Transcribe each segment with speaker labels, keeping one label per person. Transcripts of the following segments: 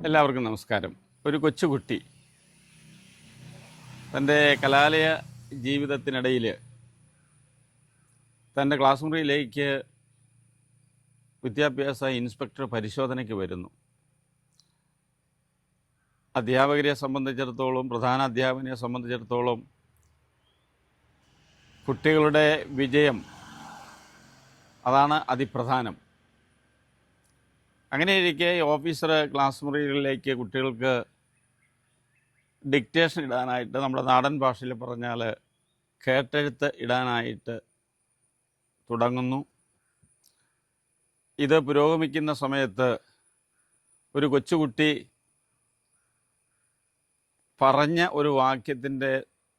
Speaker 1: എല്ലാവർക്കും നമസ്കാരം. ഒരു കൊച്ചുകുട്ടി തൻ്റെ കലാലയ ജീവിതത്തിനിടയിൽ തൻ്റെ ക്ലാസ് മുറിയിലേക്ക് വിദ്യാഭ്യാസ ഇൻസ്പെക്ടർ പരിശോധനയ്ക്ക് വരുന്നു. അധ്യാപകരെ സംബന്ധിച്ചിടത്തോളം, പ്രധാന അധ്യാപകനെ സംബന്ധിച്ചിടത്തോളം കുട്ടികളുടെ വിജയം അതാണ് അതിപ്രധാനം. അങ്ങനെയിരിക്കെ ഓഫീസർ ക്ലാസ് മുറികളിലേക്ക് കുട്ടികൾക്ക് ഡിക്റ്റേഷൻ ഇടാനായിട്ട്, നമ്മുടെ നാടൻ ഭാഷയിൽ പറഞ്ഞാൽ കേട്ടെഴുത്ത് ഇടാനായിട്ട് തുടങ്ങുന്നു. ഇത് പുരോഗമിക്കുന്ന സമയത്ത് ഒരു കൊച്ചുകുട്ടി പറഞ്ഞ ഒരു വാക്യത്തിൻ്റെ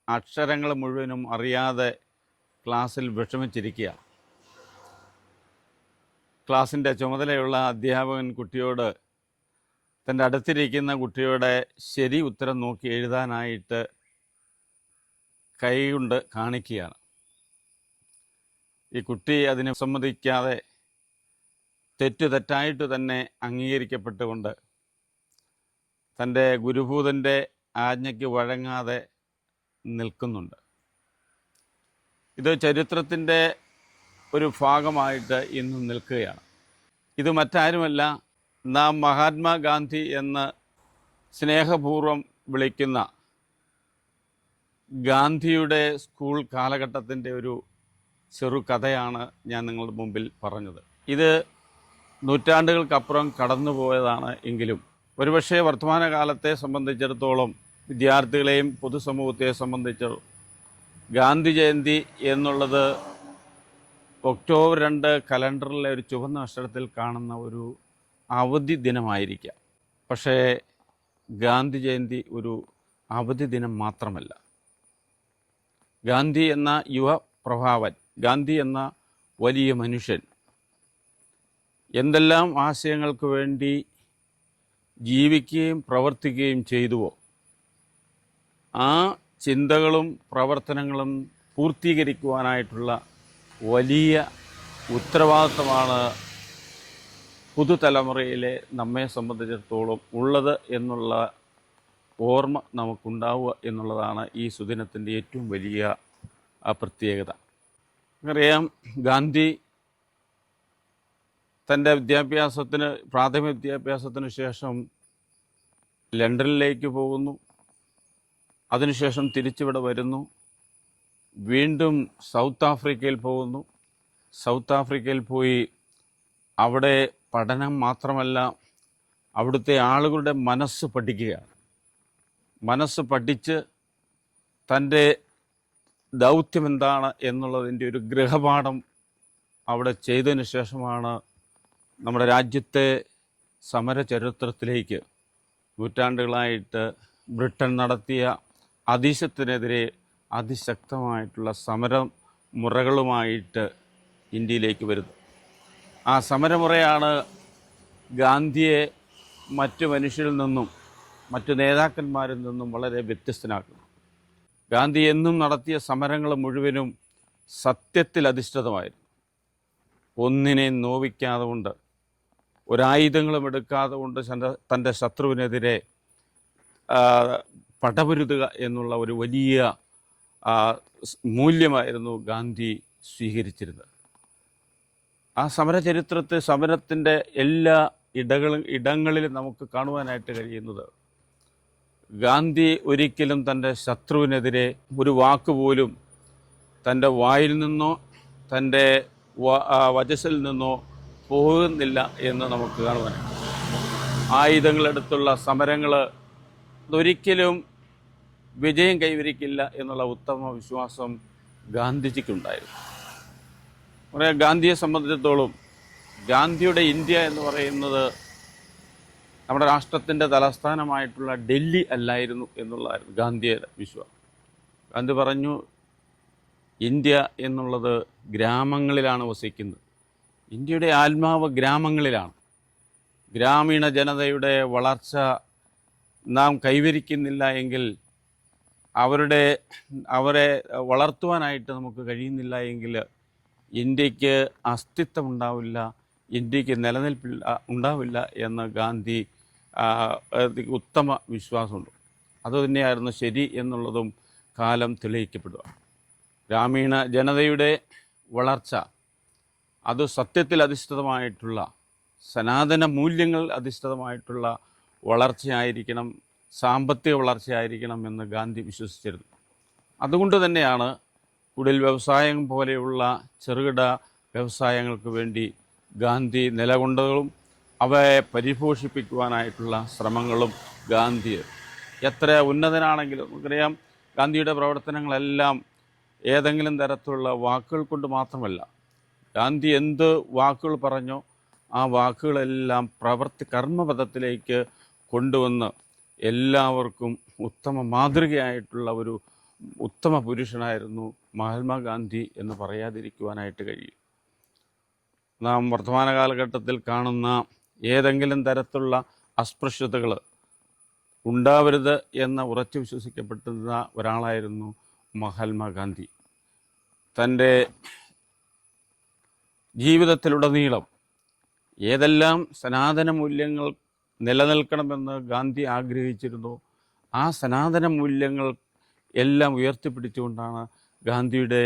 Speaker 1: അക്ഷരങ്ങൾ മുഴുവനും അറിയാതെ ക്ലാസ്സിൽ വിഷമിച്ചിരിക്കുക. ക്ലാസ്സിൻ്റെ ചുമതലയുള്ള അധ്യാപകൻ കുട്ടിയോട്, തൻ്റെ അടുത്തിരിക്കുന്ന കുട്ടിയുടെ ശരി ഉത്തരം നോക്കി എഴുതാനായിട്ട് കൈകൊണ്ട് കാണിക്കുകയാണ്. ഈ കുട്ടി അതിനെ സമ്മതിക്കാതെ തെറ്റായിട്ട് തന്നെ അംഗീകരിക്കപ്പെട്ടുകൊണ്ട് തൻ്റെ ഗുരുഭൂതൻ്റെ ആജ്ഞയ്ക്ക് വഴങ്ങാതെ നിൽക്കുന്നുണ്ട്. ഇത് ചരിത്രത്തിൻ്റെ ഒരു ഭാഗമായിട്ട് ഇന്നും നിൽക്കുകയാണ്. ഇത് മറ്റാരുമല്ല, നാം മഹാത്മാഗാന്ധി എന്ന് സ്നേഹപൂർവം വിളിക്കുന്ന ഗാന്ധിയുടെ സ്കൂൾ കാലഘട്ടത്തിൻ്റെ ഒരു ചെറുകഥയാണ് ഞാൻ നിങ്ങളുടെ മുമ്പിൽ പറഞ്ഞത്. ഇത് നൂറ്റാണ്ടുകൾക്കപ്പുറം കടന്നുപോയതാണ് എങ്കിലും ഒരുപക്ഷെ വർത്തമാനകാലത്തെ സംബന്ധിച്ചിടത്തോളം, വിദ്യാർത്ഥികളെയും പൊതുസമൂഹത്തെ സംബന്ധിച്ച് ഗാന്ധി ജയന്തി എന്നുള്ളത് ഒക്ടോബർ 2 കലണ്ടറിലെ ഒരു ചുവന്ന അക്ഷരത്തിൽ കാണുന്ന ഒരു അവധി ദിനമായിരിക്കാം. പക്ഷേ ഗാന്ധി ജയന്തി ഒരു അവധി ദിനം മാത്രമല്ല. ഗാന്ധി എന്ന യുവപ്രഭാവൻ, ഗാന്ധി എന്ന വലിയ മനുഷ്യൻ എന്തെല്ലാം ആശയങ്ങൾക്ക് വേണ്ടി ജീവിക്കുകയും പ്രവർത്തിക്കുകയും ചെയ്തുവോ, ആ ചിന്തകളും പ്രവർത്തനങ്ങളും പൂർത്തീകരിക്കുവാനായിട്ടുള്ള വലിയ ഉത്തരവാദിത്തമാണ് പുതുതലമുറയിലെ നമ്മെ സംബന്ധിച്ചിടത്തോളം ഉള്ളത് എന്നുള്ള ഓർമ്മ നമുക്കുണ്ടാവുക എന്നുള്ളതാണ് ഈ സുദിനത്തിൻ്റെ ഏറ്റവും വലിയ പ്രത്യേകത. അറിയാം, ഗാന്ധി തൻ്റെ പ്രാഥമിക വിദ്യാഭ്യാസത്തിന് ശേഷം ലണ്ടനിലേക്ക് പോകുന്നു. അതിനുശേഷം തിരിച്ചിവിടെ വരുന്നു. വീണ്ടും സൗത്ത് ആഫ്രിക്കയിൽ പോകുന്നു. സൗത്ത് ആഫ്രിക്കയിൽ പോയി അവിടെ പഠനം മാത്രമല്ല, അവിടുത്തെ ആളുകളുടെ മനസ്സ് പഠിക്കുകയാണ്. മനസ്സ് പഠിച്ച് തൻ്റെ ദൗത്യം എന്താണ് എന്നുള്ളതിൻ്റെ ഒരു ഗൃഹപാഠം അവിടെ ചെയ്തതിന് ശേഷമാണ് നമ്മുടെ രാജ്യത്തെ സമര ചരിത്രത്തിലേക്ക് നൂറ്റാണ്ടുകളായിട്ട് ബ്രിട്ടൻ നടത്തിയ അധീശത്തിനെതിരെ അതിശക്തമായിട്ടുള്ള സമരമുറകളുമായിട്ട് ഇന്ത്യയിലേക്ക് വരുന്നു. ആ സമരമുറയാണ് ഗാന്ധിയെ മറ്റു മനുഷ്യരിൽ നിന്നും മറ്റു നേതാക്കന്മാരിൽ നിന്നും വളരെ വ്യത്യസ്തനാക്കുന്നത്. ഗാന്ധി എന്നും നടത്തിയ സമരങ്ങൾ മുഴുവനും സത്യത്തിൽ അധിഷ്ഠിതമായിരുന്നു. ഒന്നിനെയും നോവിക്കാതെ കൊണ്ട്, ഒരായുധങ്ങളും എടുക്കാതെ കൊണ്ട് തൻ്റെ ശത്രുവിനെതിരെ പടപൊരുതുക എന്നുള്ള ഒരു വലിയ മൂല്യമായിരുന്നു ഗാന്ധി സ്വീകരിച്ചിരുന്നത്. ആ സമരചരിത്രത്തെ, സമരത്തിൻ്റെ എല്ലാ ഇടങ്ങളിലും നമുക്ക് കാണുവാനായിട്ട് കഴിയുന്നത്, ഗാന്ധി ഒരിക്കലും തൻ്റെ ശത്രുവിനെതിരെ ഒരു വാക്കുപോലും തൻ്റെ വായിൽ നിന്നോ തൻ്റെ വചസ്സിൽ നിന്നോ പോകുന്നില്ല എന്ന് നമുക്ക് കാണുവാനായിട്ട്. ആയുധങ്ങളെടുത്തുള്ള സമരങ്ങൾ അതൊരിക്കലും വിജയം കൈവരിക്കില്ല എന്നുള്ള ഉത്തമ വിശ്വാസം ഗാന്ധിജിക്കുണ്ടായിരുന്നു. പറയാം, ഗാന്ധിയെ സംബന്ധിച്ചിടത്തോളം ഗാന്ധിയുടെ ഇന്ത്യ എന്ന് പറയുന്നത് നമ്മുടെ രാഷ്ട്രത്തിൻ്റെ തലസ്ഥാനമായിട്ടുള്ള ഡൽഹി അല്ലായിരുന്നു എന്നുള്ളതായിരുന്നു ഗാന്ധിയുടെ വിശ്വാസം. ഗാന്ധി പറഞ്ഞു, ഇന്ത്യ എന്നുള്ളത് ഗ്രാമങ്ങളിലാണ് വസിക്കുന്നത്. ഇന്ത്യയുടെ ആത്മാവ് ഗ്രാമങ്ങളിലാണ്. ഗ്രാമീണ ജനതയുടെ വളർച്ച നാം കൈവരിക്കുന്നില്ല എങ്കിൽ, അവരെ വളർത്തുവാനായിട്ട് നമുക്ക് കഴിയുന്നില്ല എങ്കിൽ ഇന്ത്യക്ക് അസ്തിത്വം ഉണ്ടാവില്ല, ഇന്ത്യക്ക് നിലനിൽപ്പില്ല ഉണ്ടാവില്ല എന്ന് ഗാന്ധി ഉത്തമ വിശ്വാസമുണ്ട്. അതുതന്നെയായിരുന്നു ശരി എന്നുള്ളതും കാലം തെളിയിക്കപ്പെടുക. ഗ്രാമീണ ജനതയുടെ വളർച്ച അത് സത്യത്തിൽ അധിഷ്ഠിതമായിട്ടുള്ള സനാതന മൂല്യങ്ങൾ അധിഷ്ഠിതമായിട്ടുള്ള വളർച്ചയായിരിക്കണം, സാമ്പത്തിക വളർച്ചയായിരിക്കണം എന്ന് ഗാന്ധി വിശ്വസിച്ചിരുന്നു. അതുകൊണ്ട് തന്നെയാണ് കുടിൽ വ്യവസായം പോലെയുള്ള ചെറുകിട വ്യവസായങ്ങൾക്ക് വേണ്ടി ഗാന്ധി നിലകൊണ്ടതും അവയെ പരിപോഷിപ്പിക്കുവാനായിട്ടുള്ള ശ്രമങ്ങളും ഗാന്ധി എത്ര ഉന്നതനാണെങ്കിലും നമുക്കറിയാം, ഗാന്ധിയുടെ പ്രവർത്തനങ്ങളെല്ലാം ഏതെങ്കിലും തരത്തിലുള്ള വാക്കുകൾ കൊണ്ട് മാത്രമല്ല. ഗാന്ധി എന്ത് വാക്കുകൾ പറഞ്ഞോ ആ വാക്കുകളെല്ലാം കർമ്മപദത്തിലേക്ക് കൊണ്ടുവന്ന് എല്ലാവർക്കും ഉത്തമ മാതൃകയായിട്ടുള്ള ഒരു ഉത്തമ പുരുഷനായിരുന്നു മഹാത്മാഗാന്ധി എന്ന് പറയാതിരിക്കുവാനായിട്ട് കഴിയും. നാം വർത്തമാന കാലഘട്ടത്തിൽ കാണുന്ന ഏതെങ്കിലും തരത്തിലുള്ള അസ്പൃശ്യതകൾ ഉണ്ടാവരുത് എന്ന് ഉറച്ചു വിശ്വസിക്കപ്പെടുന്ന ഒരാളായിരുന്നു മഹാത്മാഗാന്ധി. തൻ്റെ ജീവിതത്തിലുടനീളം ഏതെല്ലാം സനാതന മൂല്യങ്ങൾ നിലനിൽക്കണമെന്ന് ഗാന്ധി ആഗ്രഹിച്ചിരുന്നു, ആ സനാതന മൂല്യങ്ങൾ എല്ലാം ഉയർത്തിപ്പിടിച്ചുകൊണ്ടാണ് ഗാന്ധിയുടെ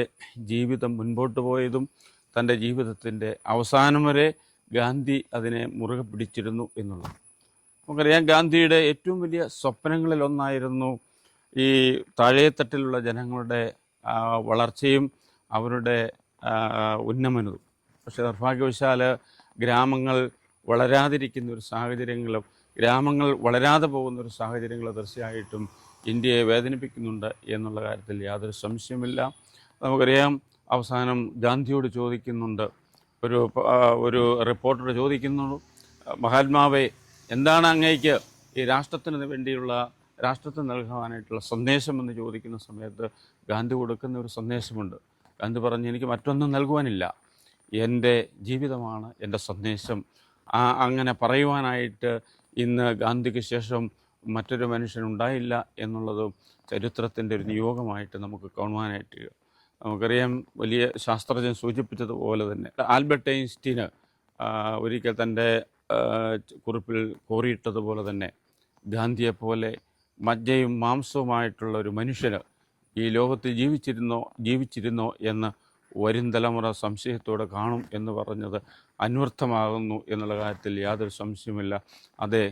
Speaker 1: ജീവിതം മുൻപോട്ട് പോയതും തൻ്റെ ജീവിതത്തിൻ്റെ അവസാനം വരെ ഗാന്ധി അതിനെ മുറുകെ പിടിച്ചിരുന്നു എന്നുള്ളത് നമുക്കറിയാം. ഗാന്ധിയുടെ ഏറ്റവും വലിയ സ്വപ്നങ്ങളിലൊന്നായിരുന്നു ഈ താഴേത്തട്ടിലുള്ള ജനങ്ങളുടെ വളർച്ചയും അവരുടെ ഉന്നമനവും. പക്ഷേ നിർഭാഗ്യവശാൽ ഗ്രാമങ്ങൾ വളരാതിരിക്കുന്ന ഒരു സാഹചര്യങ്ങളും ഗ്രാമങ്ങൾ വളരാതെ പോകുന്ന ഒരു സാഹചര്യങ്ങൾ തീർച്ചയായിട്ടും ഇന്ത്യയെ വേദനിപ്പിക്കുന്നുണ്ട് എന്നുള്ള കാര്യത്തിൽ യാതൊരു സംശയമില്ല. നമുക്കറിയാം, അവസാനം ഗാന്ധിയോട് ചോദിക്കുന്നുണ്ട്, ഒരു റിപ്പോർട്ടർ ചോദിക്കുന്നു, മഹാത്മാവേ, എന്താണ് അങ്ങേക്ക് ഈ രാഷ്ട്രത്തിന് വേണ്ടിയുള്ള രാഷ്ട്രത്തിന് നൽകാനായിട്ടുള്ള സന്ദേശമെന്ന് ചോദിക്കുന്ന സമയത്ത് ഗാന്ധി കൊടുക്കുന്ന ഒരു സന്ദേശമുണ്ട്. ഗാന്ധി പറഞ്ഞു, എനിക്ക് മറ്റൊന്നും നൽകുവാനില്ല, എൻ്റെ ജീവിതമാണ് എൻ്റെ സന്ദേശം. അങ്ങനെ പറയുവാനായിട്ട് ഇന്ന് ഗാന്ധിക്ക് ശേഷം മറ്റൊരു മനുഷ്യനുണ്ടായില്ല എന്നുള്ളതും ചരിത്രത്തിൻ്റെ ഒരു നിയോഗമായിട്ട് നമുക്ക് കാണുവാനായിട്ട്. നമുക്കറിയാം, വലിയ ശാസ്ത്രജ്ഞൻ സൂചിപ്പിച്ചതുപോലെ തന്നെ ആൽബർട്ട് ഐൻസ്റ്റീന് ഒരിക്കൽ തൻ്റെ കുറിപ്പിൽ കോറിയിട്ടതുപോലെ തന്നെ ഗാന്ധിയെപ്പോലെ മജ്ജയും മാംസവുമായിട്ടുള്ള ഒരു മനുഷ്യന് ഈ ലോകത്ത് ജീവിച്ചിരുന്നോ എന്ന് വരും തലമുറ സംശയത്തോടെ കാണും എന്ന് പറഞ്ഞത് അന്വർത്ഥമാകുന്നു എന്നുള്ള കാര്യത്തിൽ യാതൊരു സംശയമില്ല. അതെ,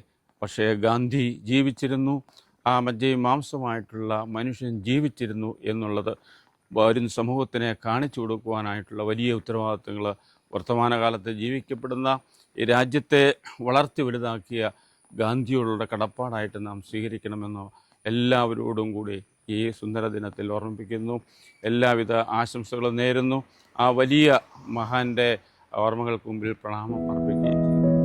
Speaker 1: പക്ഷേ ഗാന്ധി ജീവിച്ചിരുന്നു, ആ മജ്ജയും മാംസമായിട്ടുള്ള മനുഷ്യൻ ജീവിച്ചിരുന്നു എന്നുള്ളത് വരും സമൂഹത്തിനെ കാണിച്ചു കൊടുക്കുവാനായിട്ടുള്ള വലിയ ഉത്തരവാദിത്തങ്ങൾ വർത്തമാനകാലത്ത് ജീവിക്കപ്പെടുന്ന ഈ രാജ്യത്തെ വളർത്തി വലുതാക്കിയ ഗാന്ധിയോടുള്ള കടപ്പാടായിട്ട് നാം സ്വീകരിക്കണമെന്ന് എല്ലാവരോടും കൂടി ഈ സുന്ദര ദിനത്തിൽ ഓർമ്മിപ്പിക്കുന്നു. എല്ലാവിധ ആശംസകളും നേരുന്നു. ആ വലിയ മഹാൻ്റെ ഓർമ്മകൾക്ക് മുമ്പിൽ പ്രണാമം അർപ്പിക്കുകയും ചെയ്യും.